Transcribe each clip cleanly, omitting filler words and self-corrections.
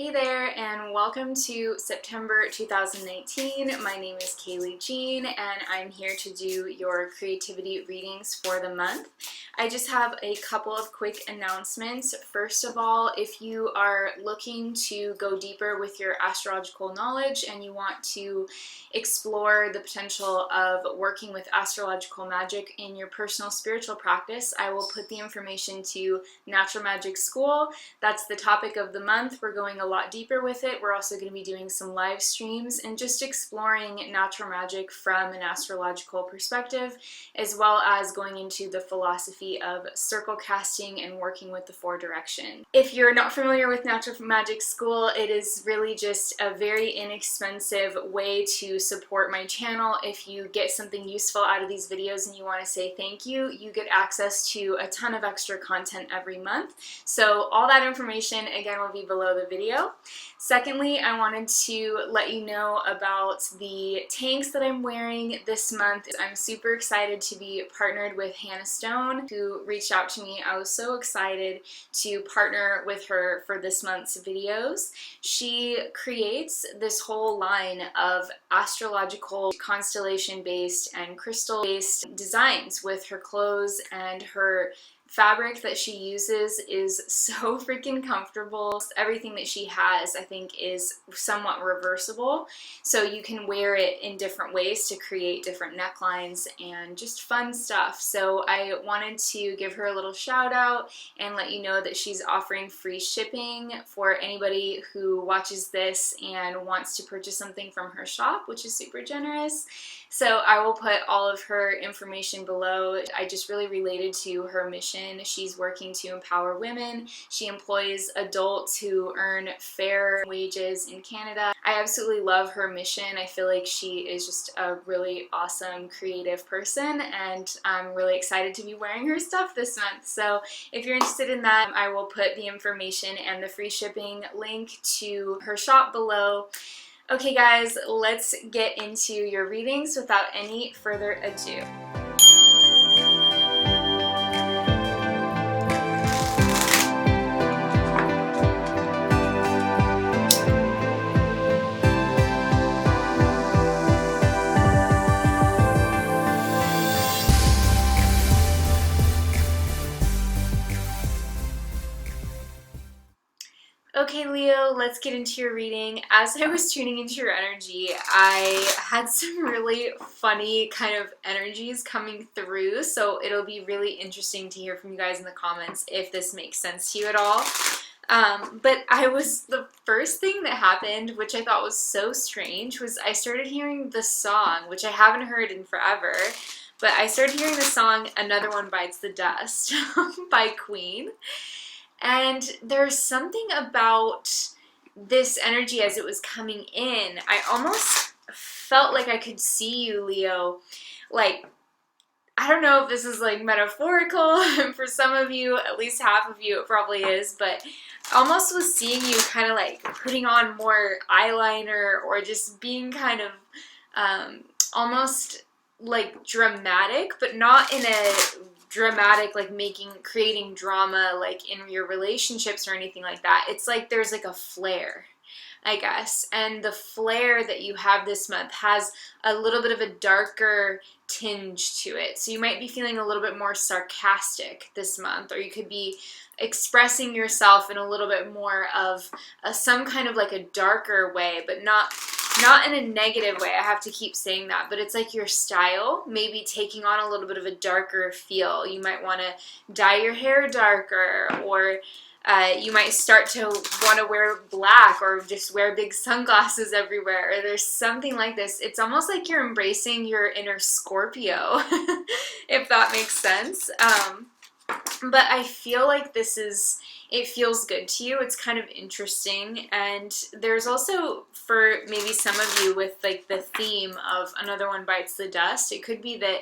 Hey there, and welcome to September 2019. My name is Kayleigh Jean, and I'm here to do your creativity readings for the month. I just have a couple of quick announcements. First of all, if you are looking to go deeper with your astrological knowledge and you want to explore the potential of working with astrological magic in your personal spiritual practice, I will put the information to Natural Magic School. That's the topic of the month. We're going a lot deeper with it. We're also going to be doing some live streams and just exploring natural magic from an astrological perspective, as well as going into the philosophy of circle casting and working with the four direction. If you're not familiar with Natural Magic School, it is really just a very inexpensive way to support my channel. If you get something useful out of these videos and you want to say thank you, you get access to a ton of extra content every month. So all that information, again, will be below the video. Secondly, I wanted to let you know about the tanks that I'm wearing this month. I'm super excited to be partnered with Hannah Stone, who reached out to me. I was so excited to partner with her for this month's videos. She creates this whole line of astrological, constellation-based and crystal-based designs with her clothes, and her fabric that she uses is so freaking comfortable. Everything that she has, I think, is somewhat reversible, so you can wear it in different ways to create different necklines and just fun stuff. So I wanted to give her a little shout out and let you know that she's offering free shipping for anybody who watches this and wants to purchase something from her shop, which is super generous. So I will put all of her information below. I just really related to her mission. She's working to empower women. She employs adults who earn fair wages in Canada. I absolutely love her mission. I feel like she is just a really awesome creative person, and I'm really excited to be wearing her stuff this month. So if you're interested in that, I will put the information and the free shipping link to her shop below. Okay guys, let's get into your readings without any further ado. Okay, Leo, let's get into your reading. As I was tuning into your energy, I had some really funny kind of energies coming through, so it'll be really interesting to hear from you guys in the comments if this makes sense to you at all. But the first thing that happened, which I thought was so strange, was I started hearing the song, which I haven't heard in forever, but I started hearing the song "Another One Bites the Dust" by Queen. And there's something about this energy as it was coming in. I almost felt like I could see you, Leo. Like, I don't know if this is like metaphorical for some of you, at least half of you it probably is, but I almost was seeing you kind of like putting on more eyeliner, or just being kind of almost like dramatic, but not in a dramatic, like creating drama like in your relationships or anything like that. It's like there's like a flare, I guess, and the flare that you have this month has a little bit of a darker tinge to it. So you might be feeling a little bit more sarcastic this month, or you could be expressing yourself in a little bit more of some kind of like a darker way, but not in a negative way. I have to keep saying that, but it's like your style maybe taking on a little bit of a darker feel. You might want to dye your hair darker, or you might start to want to wear black, or just wear big sunglasses everywhere, or there's something like this. It's almost like you're embracing your inner Scorpio, if that makes sense. But I feel like it feels good to you. It's kind of interesting. And there's also, for maybe some of you, with like the theme of "Another One Bites the Dust," it could be that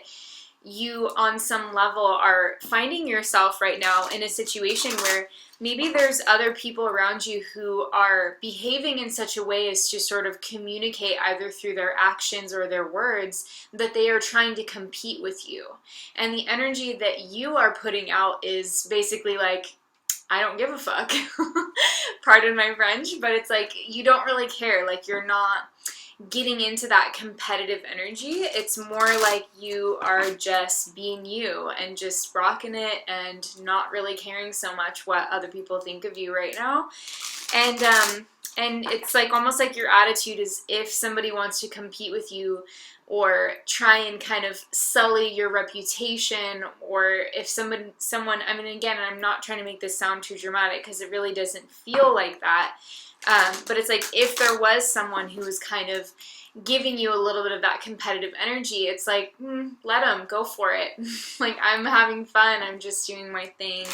you on some level are finding yourself right now in a situation where maybe there's other people around you who are behaving in such a way as to sort of communicate, either through their actions or their words, that they are trying to compete with you. And the energy that you are putting out is basically like, I don't give a fuck. Pardon my French, but it's like you don't really care. Like you're not getting into that competitive energy. It's more like you are just being you and just rocking it and not really caring so much what other people think of you right now. And it's like almost like your attitude is if somebody wants to compete with you or try and kind of sully your reputation, or if someone, I mean, again, I'm not trying to make this sound too dramatic because it really doesn't feel like that. But it's like if there was someone who was kind of giving you a little bit of that competitive energy, it's like, let them go for it. Like, I'm having fun. I'm just doing my thing.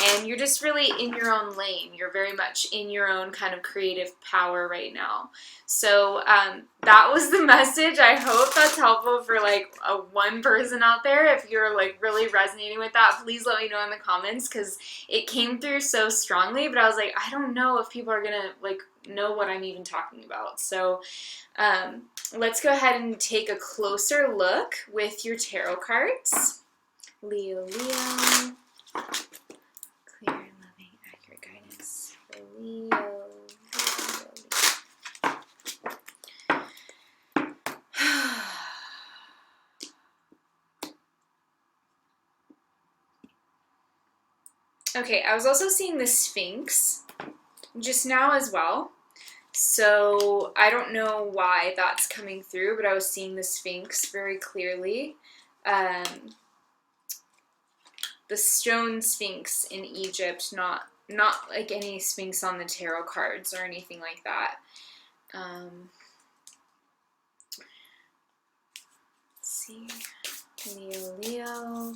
And you're just really in your own lane. You're very much in your own kind of creative power right now. So that was the message. I hope that's helpful for like one person out there. If you're like really resonating with that, please let me know in the comments, because it came through so strongly. But I was like, I don't know if people are gonna like know what I'm even talking about. So let's go ahead and take a closer look with your tarot cards. Leo, Leo. Clear, loving, accurate guidance for Leo, Leo, Leo. Okay, I was also seeing the Sphinx just now as well. So I don't know why that's coming through, but I was seeing the Sphinx very clearly. The stone Sphinx in Egypt, not like any Sphinx on the tarot cards or anything like that. Let's see, Leo, Leo.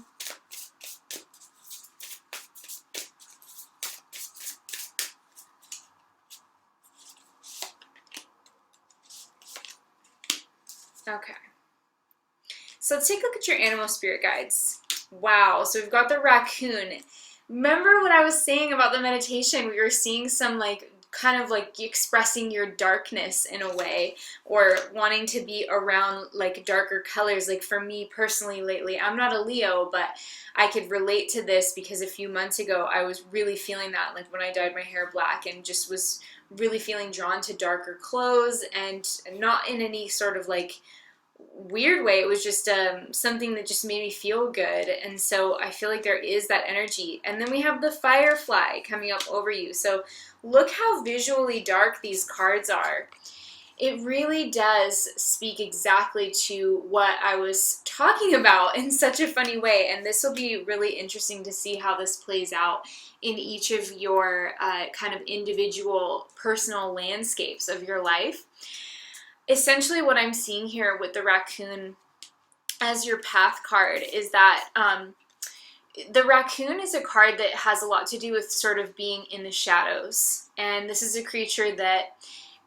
Okay. So let's take a look at your animal spirit guides. Wow, so we've got the raccoon. Remember what I was saying about the meditation? We were seeing some like kind of like expressing your darkness in a way, or wanting to be around like darker colors. Like for me personally lately, I'm not a Leo, but I could relate to this because a few months ago I was really feeling that, like when I dyed my hair black, and just was really feeling drawn to darker clothes, and not in any sort of like weird way. It was just something that just made me feel good. And so I feel like there is that energy. And then we have the firefly coming up over you. So look how visually dark these cards are. It really does speak exactly to what I was talking about in such a funny way. And this will be really interesting to see how this plays out in each of your kind of individual personal landscapes of your life. Essentially what I'm seeing here with the raccoon as your path card is that the raccoon is a card that has a lot to do with sort of being in the shadows. And this is a creature that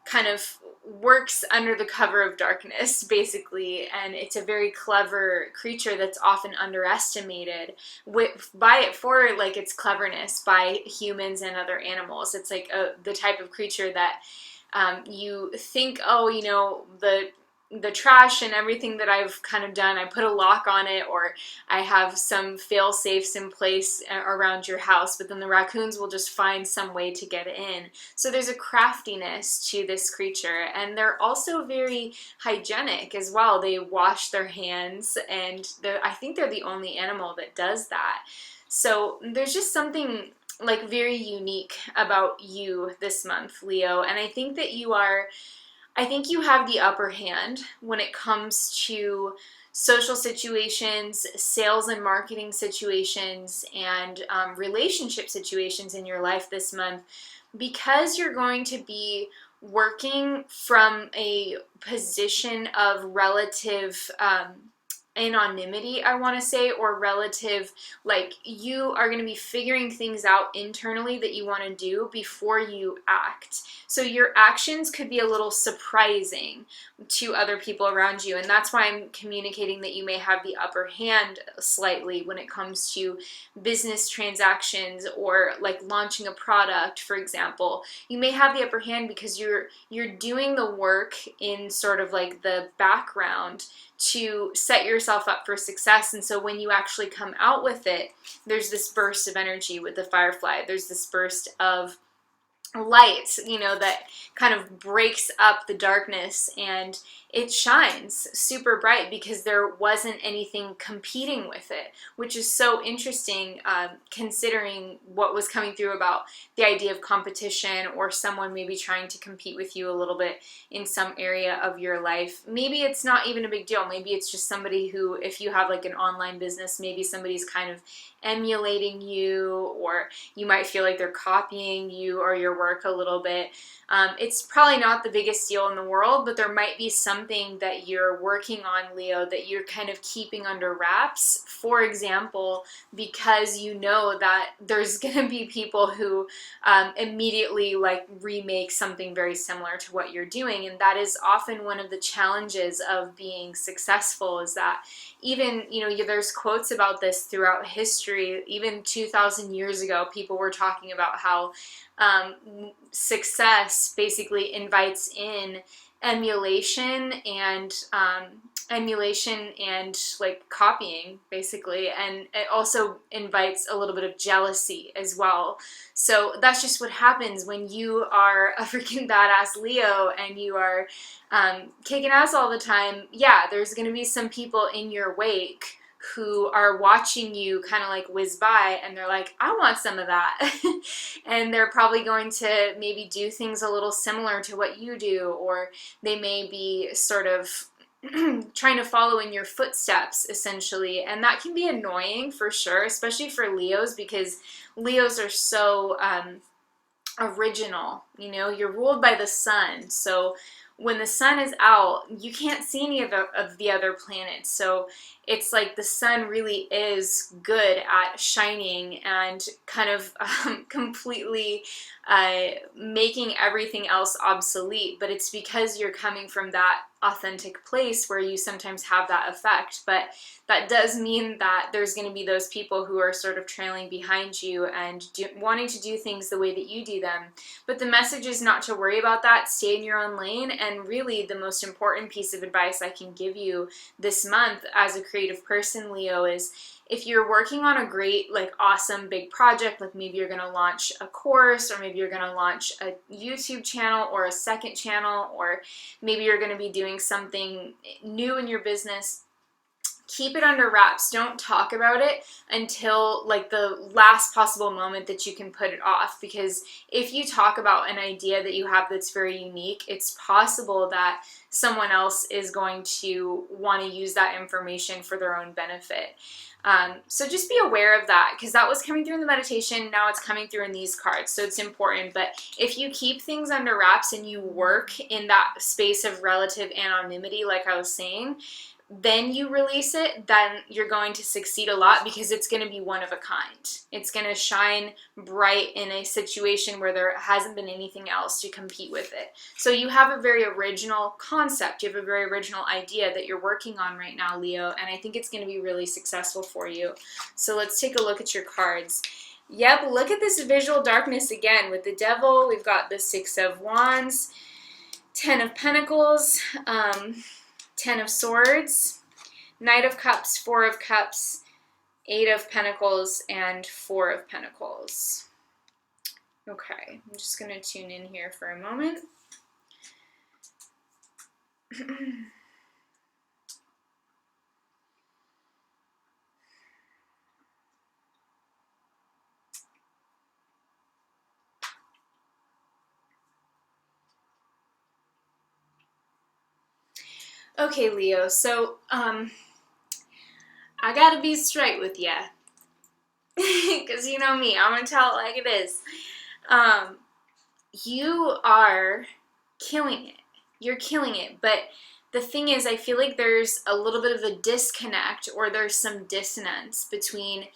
kind of works under the cover of darkness, basically. And it's a very clever creature that's often underestimated for like its cleverness by humans and other animals. It's like the type of creature that you think, oh, you know, the trash and everything that I've kind of done, I put a lock on it, or I have some fail safes in place around your house, but then the raccoons will just find some way to get in. So there's a craftiness to this creature, and they're also very hygienic as well. They wash their hands, and I think they're the only animal that does that. So there's just something like very unique about you this month, Leo. And I think that you have the upper hand when it comes to social situations, sales and marketing situations, and relationship situations in your life this month, because you're going to be working from a position of relative anonymity, I want to say, or relative, like you are going to be figuring things out internally that you want to do before you act. So your actions could be a little surprising to other people around you, and that's why I'm communicating that you may have the upper hand slightly when it comes to business transactions or like launching a product, for example. You may have the upper hand because you're doing the work in sort of like the background to set yourself yourself up for success. And so when you actually come out with it, there's this burst of energy with the firefly. There's this burst of light, you know, that kind of breaks up the darkness, and it shines super bright because there wasn't anything competing with it, which is so interesting, considering what was coming through about the idea of competition, or someone maybe trying to compete with you a little bit in some area of your life. Maybe it's not even a big deal. Maybe it's just somebody who, if you have like an online business, maybe somebody's kind of emulating you, or you might feel like they're copying you or your work a little bit. It's probably not the biggest deal in the world, but there might be something that you're working on, Leo, that you're kind of keeping under wraps. For example, because you know that there's going to be people who immediately like remake something very similar to what you're doing. And that is often one of the challenges of being successful, is that even, you know, there's quotes about this throughout history. Even 2,000 years ago, people were talking about how success basically invites in emulation and like copying, basically, and it also invites a little bit of jealousy as well. So that's just what happens when you are a freaking badass Leo and you are kicking ass all the time. Yeah, there's going to be some people in your wake who are watching you kind of like whiz by, and they're like, I want some of that. And they're probably going to maybe do things a little similar to what you do, or they may be sort of trying to follow in your footsteps, essentially. And that can be annoying for sure, especially for Leos, because Leos are so original. You know, you're ruled by the sun, so when the sun is out, you can't see any of the other planets. So it's like the sun really is good at shining and kind of completely making everything else obsolete. But it's because you're coming from that authentic place where you sometimes have that effect. But that does mean that there's going to be those people who are sort of trailing behind you and wanting to do things the way that you do them. But the message is not to worry about that. Stay in your own lane. And really the most important piece of advice I can give you this month as a creative person, Leo, is if you're working on a great, like awesome big project, like maybe you're going to launch a course, or maybe you're going to launch a YouTube channel or a second channel, or maybe you're going to be doing something new in your business, keep it under wraps. Don't talk about it until like the last possible moment that you can put it off. Because if you talk about an idea that you have that's very unique, it's possible that someone else is going to want to use that information for their own benefit. So just be aware of that, because that was coming through in the meditation. Now it's coming through in these cards. So it's important. But if you keep things under wraps and you work in that space of relative anonymity, like I was saying, then you release it, then you're going to succeed a lot, because it's going to be one of a kind. It's going to shine bright in a situation where there hasn't been anything else to compete with it. So you have a very original concept. You have a very original idea that you're working on right now, Leo, and I think it's going to be really successful for you. So let's take a look at your cards. Yep, look at this visual darkness again. With the Devil, we've got the Six of Wands, Ten of Pentacles, Ten of Swords, Knight of Cups, Four of Cups, Eight of Pentacles, and Four of Pentacles. Okay, I'm just going to tune in here for a moment. Okay, Leo, so I gotta be straight with ya, because you know me, I'm gonna tell it like it is. You are killing it. You're killing it, but the thing is, I feel like there's a little bit of a disconnect, or there's some dissonance between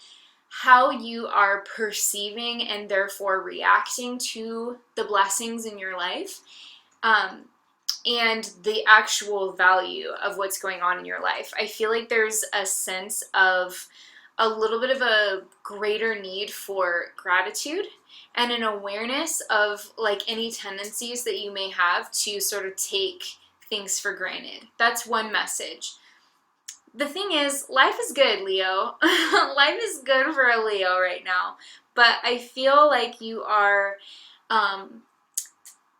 how you are perceiving and therefore reacting to the blessings in your life, and the actual value of what's going on in your life. I feel like there's a sense of a little bit of a greater need for gratitude and an awareness of like any tendencies that you may have to sort of take things for granted. That's one message. the thing is, life is good, Leo. Life is good for a Leo right now. But I feel like you are, um,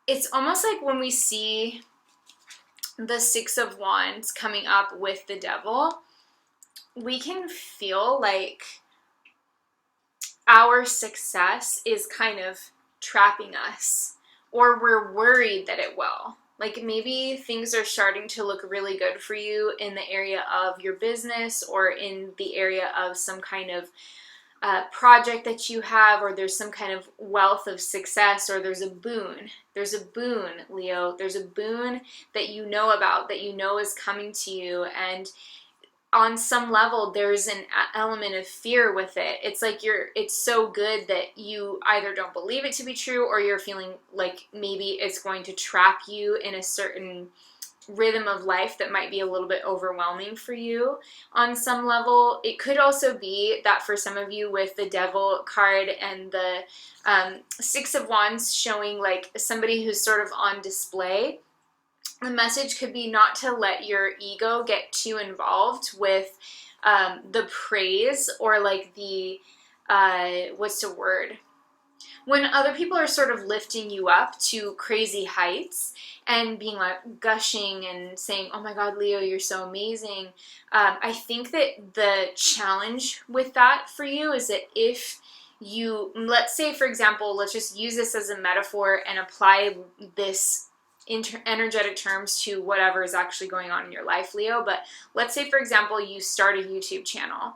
it's almost like when we see the Six of Wands coming up with the Devil, we can feel like our success is kind of trapping us, or we're worried that it will. Like maybe things are starting to look really good for you in the area of your business or in the area of some kind of project that you have, or there's some kind of wealth of success, or there's a boon. There's a boon, Leo. There's a boon that you know about, that you know is coming to you, and on some level there's an element of fear with it. It's like it's so good that you either don't believe it to be true, or you're feeling like maybe it's going to trap you in a certain rhythm of life that might be a little bit overwhelming for you on some level. It could also be that for some of you, with the Devil card and the Six of Wands showing like somebody who's sort of on display, the message could be not to let your ego get too involved with the praise, or like the, what's the word? When other people are sort of lifting you up to crazy heights and being like gushing and saying, oh my God, Leo, you're so amazing. I think that the challenge with that for you is that if you, let's say, for example, let's just use this as a metaphor and apply this energetic terms to whatever is actually going on in your life, Leo. But let's say, for example, you start a YouTube channel,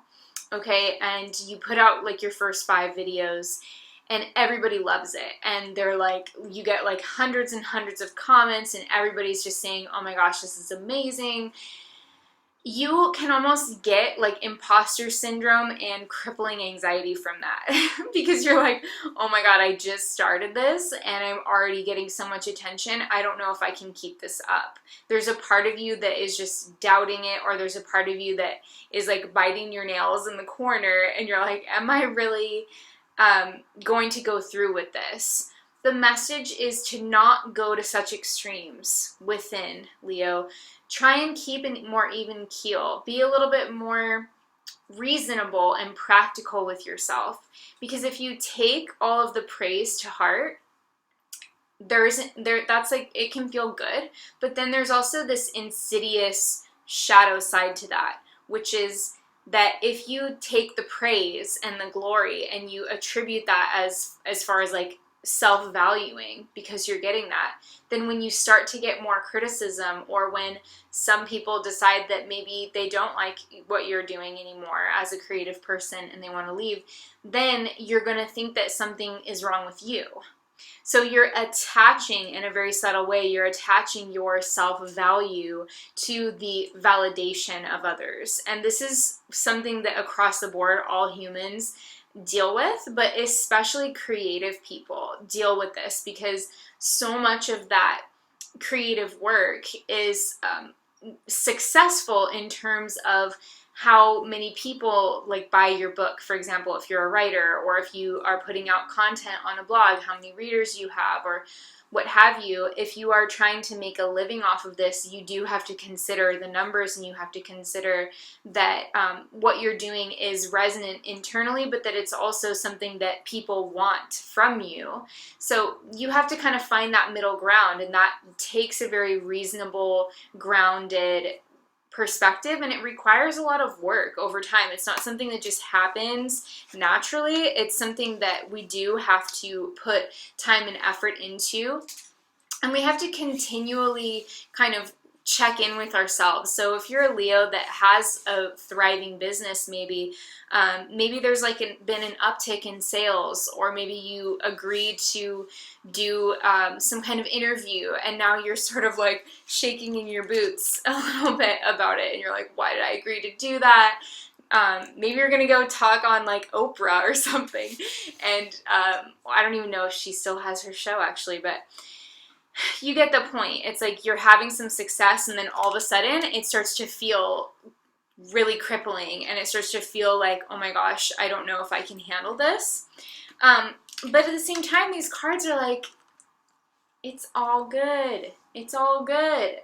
okay, and you put out like your first 5 videos, and everybody loves it, and they're like, you get like hundreds and hundreds of comments, and everybody's just saying, oh my gosh, this is amazing. You can almost get like imposter syndrome and crippling anxiety from that because you're like, oh my God, I just started this and I'm already getting so much attention. I don't know if I can keep this up. There's a part of you that is just doubting it, or there's a part of you that is like biting your nails in the corner, and you're like, am I really going to go through with this? The message is to not go to such extremes within, Leo. Try and keep a more even keel. Be a little bit more reasonable and practical with yourself. Because if you take all of the praise to heart, that's like, it can feel good, but then there's also this insidious shadow side to that, which is that if you take the praise and the glory and you attribute that as far as like self-valuing because you're getting that, then when you start to get more criticism, or when some people decide that maybe they don't like what you're doing anymore as a creative person and they want to leave, then you're going to think that something is wrong with you. So you're attaching, in a very subtle way, you're attaching your self-value to the validation of others. And this is something that across the board all humans deal with, but especially creative people deal with this, because so much of that creative work is successful in terms of how many people like buy your book, for example, if you're a writer, or if you are putting out content on a blog, how many readers you have, or what have you. If you are trying to make a living off of this, you do have to consider the numbers, and you have to consider that what you're doing is resonant internally, but that it's also something that people want from you. So you have to kind of find that middle ground, and that takes a very reasonable, grounded perspective, and it requires a lot of work over time. It's not something that just happens naturally. It's something that we do have to put time and effort into, and we have to continually kind of check in with ourselves. So if you're a Leo that has a thriving business, maybe there's like been an uptick in sales, or maybe you agreed to do some kind of interview, and now you're sort of like shaking in your boots a little bit about it, and you're like, why did I agree to do that? Maybe you're gonna go talk on like Oprah or something, and I don't even know if she still has her show actually, but you get the point. It's like you're having some success, and then all of a sudden it starts to feel really crippling, and it starts to feel like, oh my gosh, I don't know if I can handle this. But at the same time, these cards are like, It's all good. It's all good.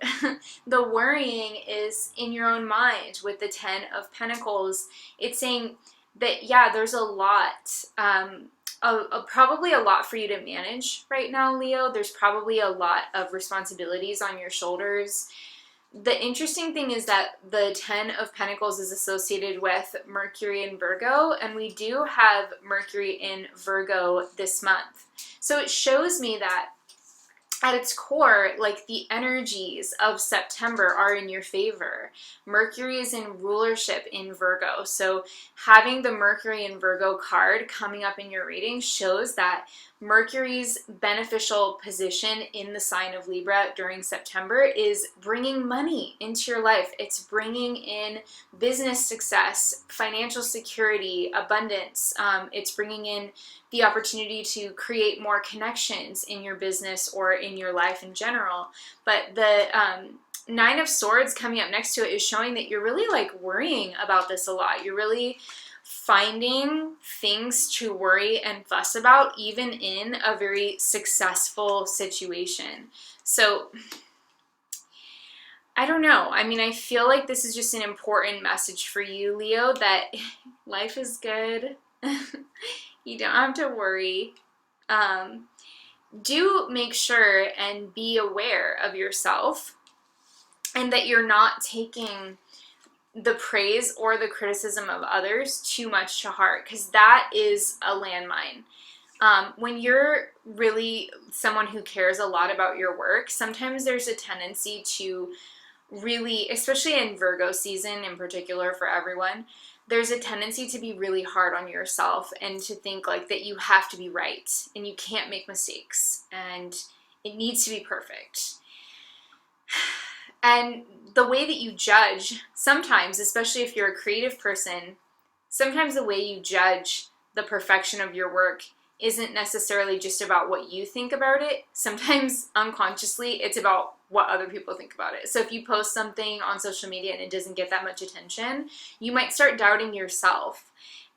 The worrying is in your own mind with the Ten of Pentacles. It's saying that, yeah, there's a lot, probably a lot for you to manage right now, Leo. There's probably a lot of responsibilities on your shoulders. The interesting thing is that the Ten of Pentacles is associated with Mercury in Virgo, and we do have Mercury in Virgo this month. So it shows me that at its core, like, the energies of September are in your favor. Mercury is in rulership in Virgo. So having the Mercury in Virgo card coming up in your reading shows that Mercury's beneficial position in the sign of Libra during September is bringing money into your life. It's bringing in business success, financial security, abundance. It's bringing in the opportunity to create more connections in your business or in your life in general. But the Nine of Swords coming up next to it is showing that you're really like worrying about this a lot. You're really finding things to worry and fuss about, even in a very successful situation. So I don't know. I mean, I feel like this is just an important message for you, Leo, that life is good. You don't have to worry. Do make sure and be aware of yourself, and that you're not taking the praise or the criticism of others too much to heart, because that is a landmine. When you're really someone who cares a lot about your work, sometimes there's a tendency to really, especially in Virgo season in particular for everyone, there's a tendency to be really hard on yourself and to think like that you have to be right and you can't make mistakes and it needs to be perfect. And the way that you judge, sometimes, especially if you're a creative person, sometimes the way you judge the perfection of your work isn't necessarily just about what you think about it. Sometimes unconsciously, it's about what other people think about it. So if you post something on social media and it doesn't get that much attention, you might start doubting yourself.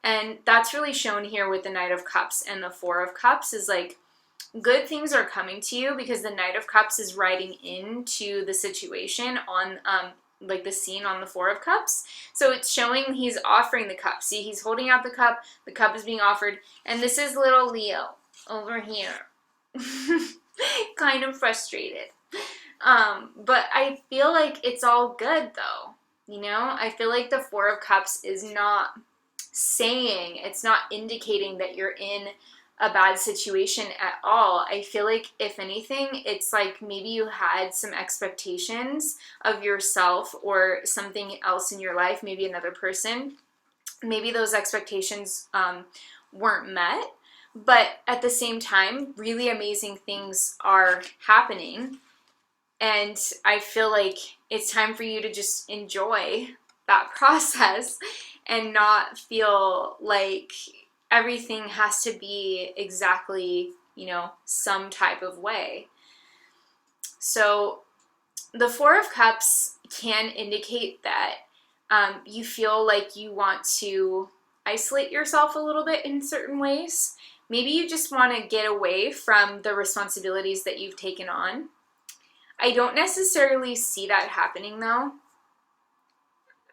And that's really shown here with the Knight of Cups and the Four of Cups, is like, good things are coming to you because the Knight of Cups is riding into the situation on like the scene on the Four of Cups. So it's showing he's offering the cup. See, he's holding out the cup is being offered, and this is little Leo over here. Kind of frustrated. But I feel like it's all good though. You know, I feel like the Four of Cups is not saying, it's not indicating that you're in a bad situation at all. I feel like, if anything, it's like maybe you had some expectations of yourself or something else in your life, maybe another person. Maybe those expectations weren't met, but at the same time, really amazing things are happening. And I feel like it's time for you to just enjoy that process and not feel like everything has to be exactly, you know, some type of way. So the Four of Cups can indicate that you feel like you want to isolate yourself a little bit in certain ways. Maybe you just want to get away from the responsibilities that you've taken on. I don't necessarily see that happening though.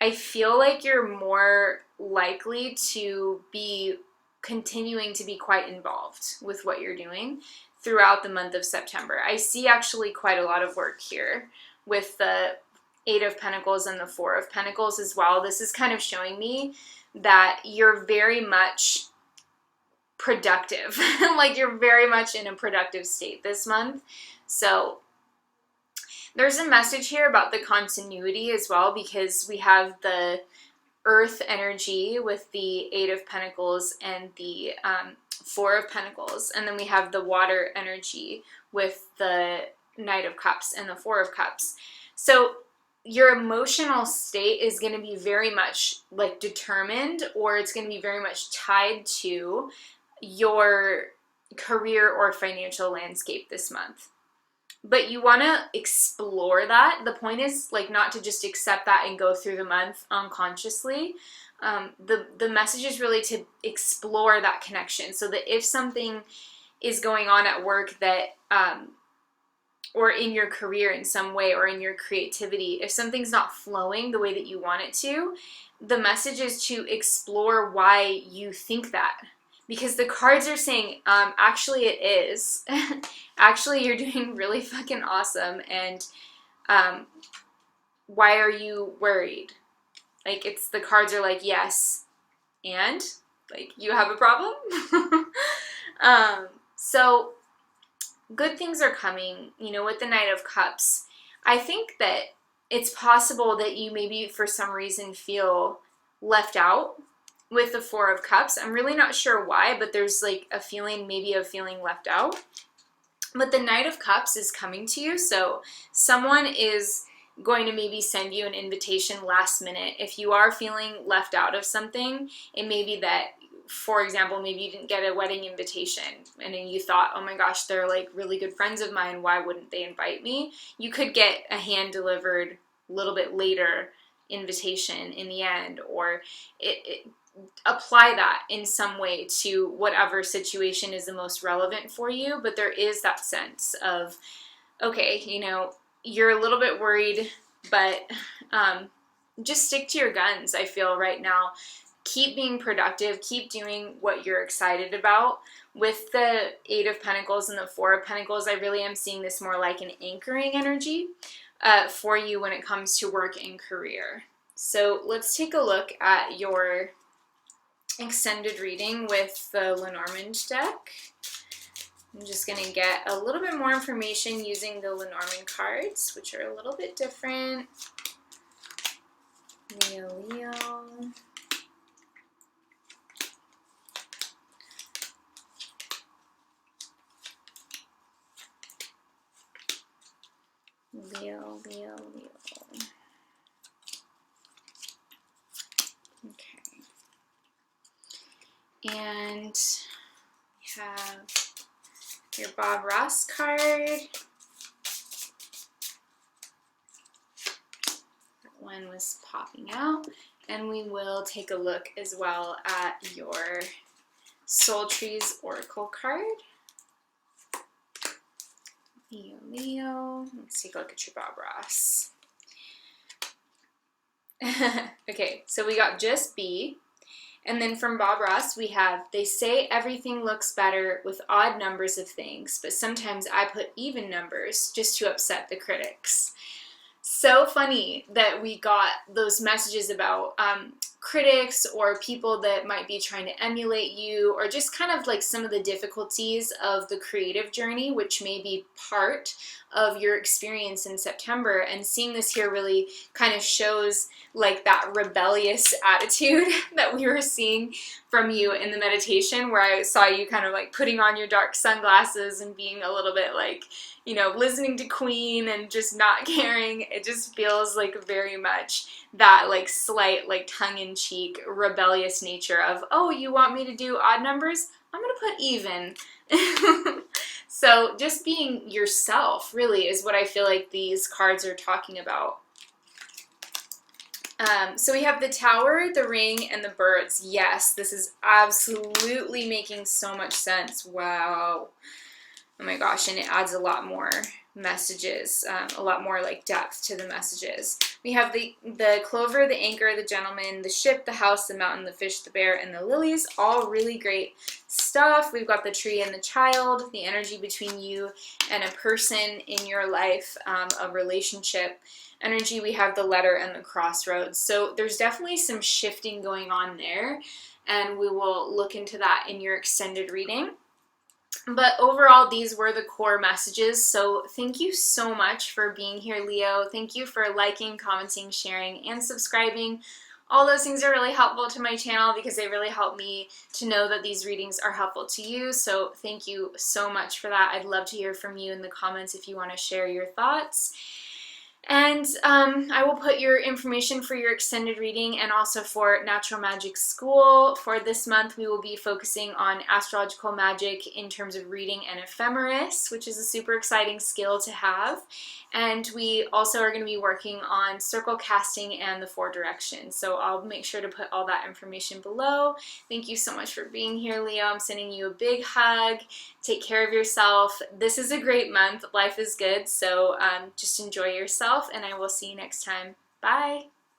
I feel like you're more likely to be continuing to be quite involved with what you're doing throughout the month of September. I see actually quite a lot of work here with the Eight of Pentacles and the Four of Pentacles as well. This is kind of showing me that you're very much productive. Like, you're very much in a productive state this month. So there's a message here about the continuity as well, because we have the Earth energy with the Eight of Pentacles and the Four of Pentacles, and then we have the water energy with the Knight of Cups and the Four of Cups. So your emotional state is going to be very much like determined, or it's going to be very much tied to your career or financial landscape this month. But you want to explore that. The point is, like, not to just accept that and go through the month unconsciously. The message is really to explore that connection, so that if something is going on at work that or in your career in some way, or in your creativity, if something's not flowing the way that you want it to, the message is to explore why you think that. Because the cards are saying, actually it is. Actually, you're doing really fucking awesome, and why are you worried? Like, it's, the cards are like, yes, and, like, you have a problem? So, good things are coming, you know, with the Knight of Cups. I think that it's possible that you maybe for some reason feel left out with the Four of Cups. I'm really not sure why, but there's like a feeling, maybe of feeling left out. But the Knight of Cups is coming to you, so someone is going to maybe send you an invitation last minute. If you are feeling left out of something, it may be that, for example, maybe you didn't get a wedding invitation and then you thought, oh my gosh, they're like really good friends of mine, why wouldn't they invite me? You could get a hand delivered a little bit later invitation in the end, or apply that in some way to whatever situation is the most relevant for you. But there is that sense of, okay, you know, you're a little bit worried, but just stick to your guns, I feel, right now. Keep being productive, keep doing what you're excited about. With the Eight of Pentacles and the Four of Pentacles, I really am seeing this more like an anchoring energy for you when it comes to work and career. So let's take a look at your extended reading with the Lenormand deck. I'm just going to get a little bit more information using the Lenormand cards, which are a little bit different. Leo, Leo. Leo, Leo, Leo. Okay. And we have your Bob Ross card. That one was popping out. And we will take a look as well at your Soul Trees Oracle card. Leo, Leo. Let's take a look at your Bob Ross. Okay, so we got just be. And then from Bob Ross, we have, they say everything looks better with odd numbers of things, but sometimes I put even numbers just to upset the critics. So funny that we got those messages about critics or people that might be trying to emulate you, or just kind of like some of the difficulties of the creative journey, which may be part of your experience in September. And seeing this here really kind of shows like that rebellious attitude that we were seeing from you in the meditation, where I saw you kind of like putting on your dark sunglasses and being a little bit like, you know, listening to Queen and just not caring. It just feels like very much that like slight, like tongue-in-cheek, rebellious nature of, oh, you want me to do odd numbers? I'm gonna put even. So just being yourself really is what I feel like these cards are talking about. So we have the Tower, the Ring, and the Birds. Yes, this is absolutely making so much sense. Wow. Oh my gosh, and it adds a lot more messages, a lot more like depth to the messages. We have the Clover, the Anchor, the Gentleman, the Ship, the House, the Mountain, the Fish, the Bear, and the Lilies. All really great stuff. We've got the Tree and the Child, the energy between you and a person in your life, a relationship energy. We have the Letter and the Crossroads. So there's definitely some shifting going on there, and we will look into that in your extended reading. But overall, these were the core messages. So thank you so much for being here, Leo. Thank you for liking, commenting, sharing, and subscribing. All those things are really helpful to my channel because they really help me to know that these readings are helpful to you. So thank you so much for that. I'd love to hear from you in the comments if you want to share your thoughts. And I will put your information for your extended reading and also for Natural Magic School. For this month, we will be focusing on astrological magic in terms of reading an ephemeris, which is a super exciting skill to have. And we also are going to be working on circle casting and the 4 directions. So I'll make sure to put all that information below. Thank you so much for being here, Leo. I'm sending you a big hug. Take care of yourself. This is a great month. Life is good, so just enjoy yourself, and I will see you next time. Bye!